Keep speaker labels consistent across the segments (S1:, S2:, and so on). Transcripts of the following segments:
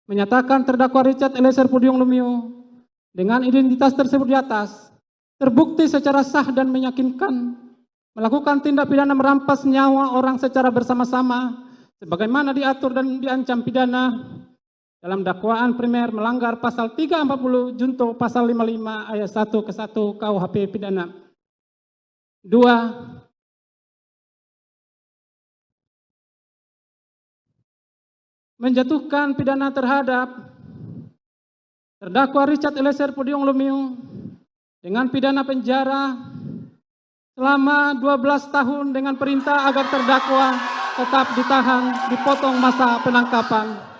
S1: Menyatakan terdakwa Richard Eliezer Pudium Lumiu dengan identitas tersebut di atas terbukti secara sah dan meyakinkan melakukan tindak pidana merampas nyawa orang secara bersama-sama sebagaimana diatur dan diancam pidana dalam dakwaan primer melanggar pasal 340 junto pasal 55 ayat 1 ke 1 KUHP pidana. 2. Menjatuhkan pidana terhadap terdakwa Richard Eliezer Pudium Lumiu dengan pidana penjara selama 12 tahun dengan perintah agar terdakwa tetap ditahan, dipotong masa penangkapan.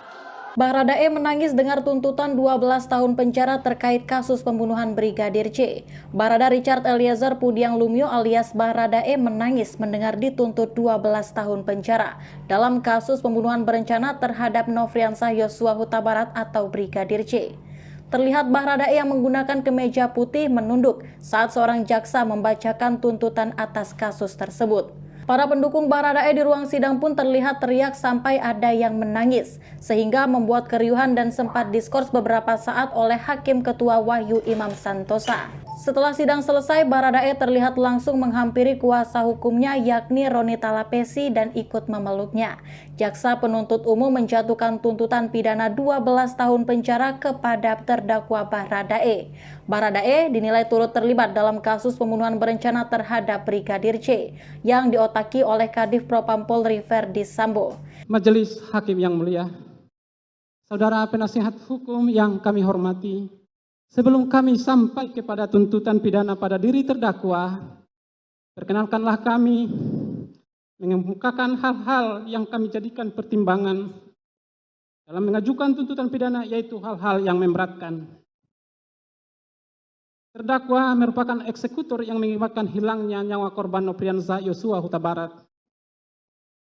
S2: Baradae menangis dengar tuntutan 12 tahun penjara terkait kasus pembunuhan Brigadir C. Barada Richard Eliezer Pudium Lumiu alias Baradae menangis mendengar dituntut 12 tahun penjara dalam kasus pembunuhan berencana terhadap Nofriansah Yosua Huta Barat atau Brigadir C. Terlihat Baradae yang menggunakan kemeja putih menunduk saat seorang jaksa membacakan tuntutan atas kasus tersebut. Para pendukung Baradae di ruang sidang pun terlihat teriak sampai ada yang menangis, sehingga membuat keriuhan dan sempat diskors beberapa saat oleh Hakim Ketua Wahyu Imam Santosa. Setelah sidang selesai, Baradae terlihat langsung menghampiri kuasa hukumnya yakni Roni Talapesi dan ikut memeluknya. Jaksa penuntut umum menjatuhkan tuntutan pidana 12 tahun penjara kepada terdakwa Baradae. Baradae dinilai turut terlibat dalam kasus pembunuhan berencana terhadap Brigadir C yang diotaki oleh Kadif Propam Polri Verdi Sambo.
S1: Majelis Hakim yang mulia, saudara penasihat hukum yang kami hormati, sebelum kami sampai kepada tuntutan pidana pada diri terdakwa, perkenankanlah kami mengemukakan hal-hal yang kami jadikan pertimbangan dalam mengajukan tuntutan pidana, yaitu hal-hal yang memberatkan. Terdakwa merupakan eksekutor yang mengakibatkan hilangnya nyawa korban Nofriansah Yosua Huta Barat.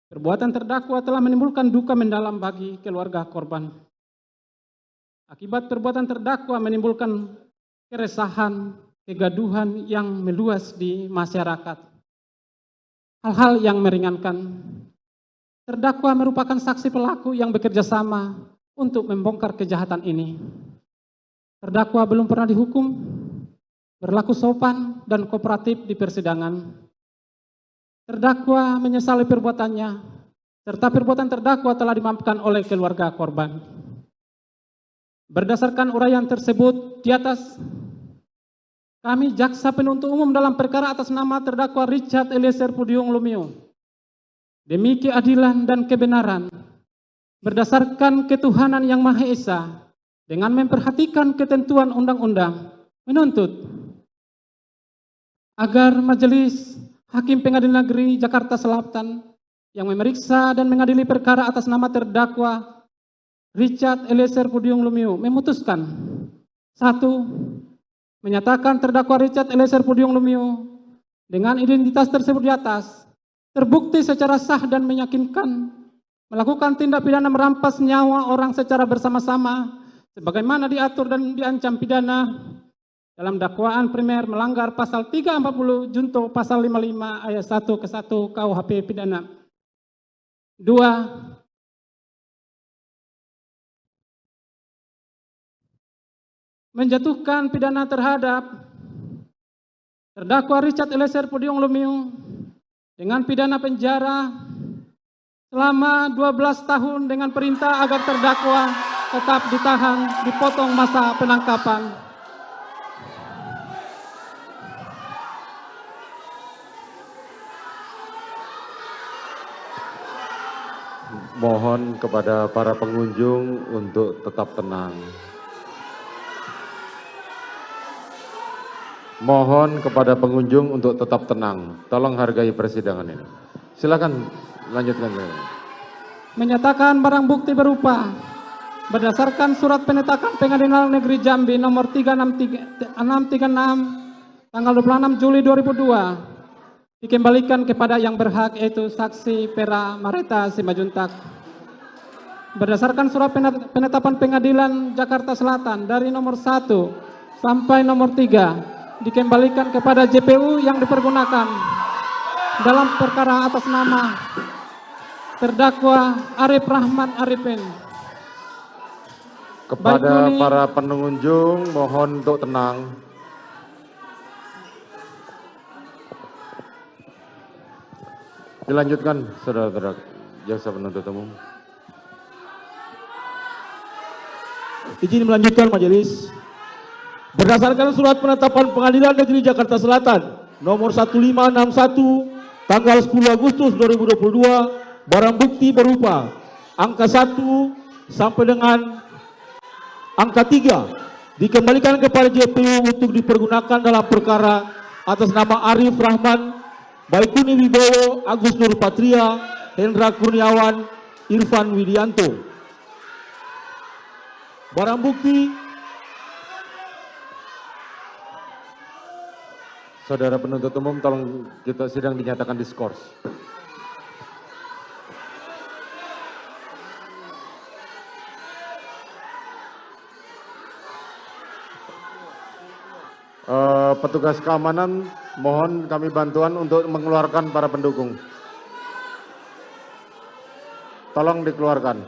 S1: Perbuatan terdakwa telah menimbulkan duka mendalam bagi keluarga korban. Akibat perbuatan terdakwa menimbulkan keresahan, kegaduhan yang meluas di masyarakat. Hal-hal yang meringankan. Terdakwa merupakan saksi pelaku yang bekerja sama untuk membongkar kejahatan ini. Terdakwa belum pernah dihukum, berlaku sopan dan kooperatif di persidangan. Terdakwa menyesali perbuatannya, serta perbuatan terdakwa telah dimaafkan oleh keluarga korban. Berdasarkan uraian tersebut di atas, kami jaksa penuntut umum dalam perkara atas nama terdakwa Richard Eliezer Pudium Lumiu, demi keadilan dan kebenaran, berdasarkan ketuhanan yang Maha Esa, dengan memperhatikan ketentuan undang-undang, menuntut agar Majelis Hakim Pengadilan Negeri Jakarta Selatan yang memeriksa dan mengadili perkara atas nama terdakwa Richard Eliezer Pudium Lumiu memutuskan: 1. Menyatakan terdakwa Richard Eliezer Pudium Lumiu dengan identitas tersebut di atas terbukti secara sah dan meyakinkan melakukan tindak pidana merampas nyawa orang secara bersama-sama sebagaimana diatur dan diancam pidana dalam dakwaan primer melanggar pasal 340 junto pasal 55 ayat 1 ke 1 KUHP pidana. 2. Menjatuhkan pidana terhadap terdakwa Richard Eliezer Pudium Lumiu dengan pidana penjara selama 12 tahun dengan perintah agar terdakwa tetap ditahan, dipotong masa penangkapan.
S3: Mohon kepada para pengunjung untuk tetap tenang. Mohon kepada pengunjung untuk tetap tenang. Tolong hargai persidangan ini. Silakan lanjutkan.
S1: Menyatakan barang bukti berupa berdasarkan surat penetapan Pengadilan Negeri Jambi nomor 636 tanggal 26 Juli 2002 dikembalikan kepada yang berhak, yaitu saksi Pera Mareta Simajuntak. Berdasarkan surat penetapan Pengadilan Jakarta Selatan dari nomor 1 sampai nomor 3 dikembalikan kepada JPU yang dipergunakan dalam perkara atas nama terdakwa Arif Rahman Arifin.
S3: Kepada
S1: Baik, Nuni.
S3: para pengunjung, mohon untuk tenang. Dilanjutkan, saudara-saudara jaksa penuntut umum.
S4: Izin melanjutkan majelis. Berdasarkan surat penetapan Pengadilan Negeri Jakarta Selatan nomor 1561 tanggal 10 Agustus 2022, barang bukti berupa angka 1 sampai dengan angka 3 dikembalikan kepada JPU untuk dipergunakan dalam perkara atas nama Arif Rahman, Baikuni Wibowo, Agus Nur Patria, Hendra Kurniawan, Irfan Widianto. Barang bukti
S3: Saudara penuntut umum, tolong kita sidang dinyatakan diskors. Petugas keamanan, mohon kami bantuan untuk mengeluarkan para pendukung. Tolong dikeluarkan.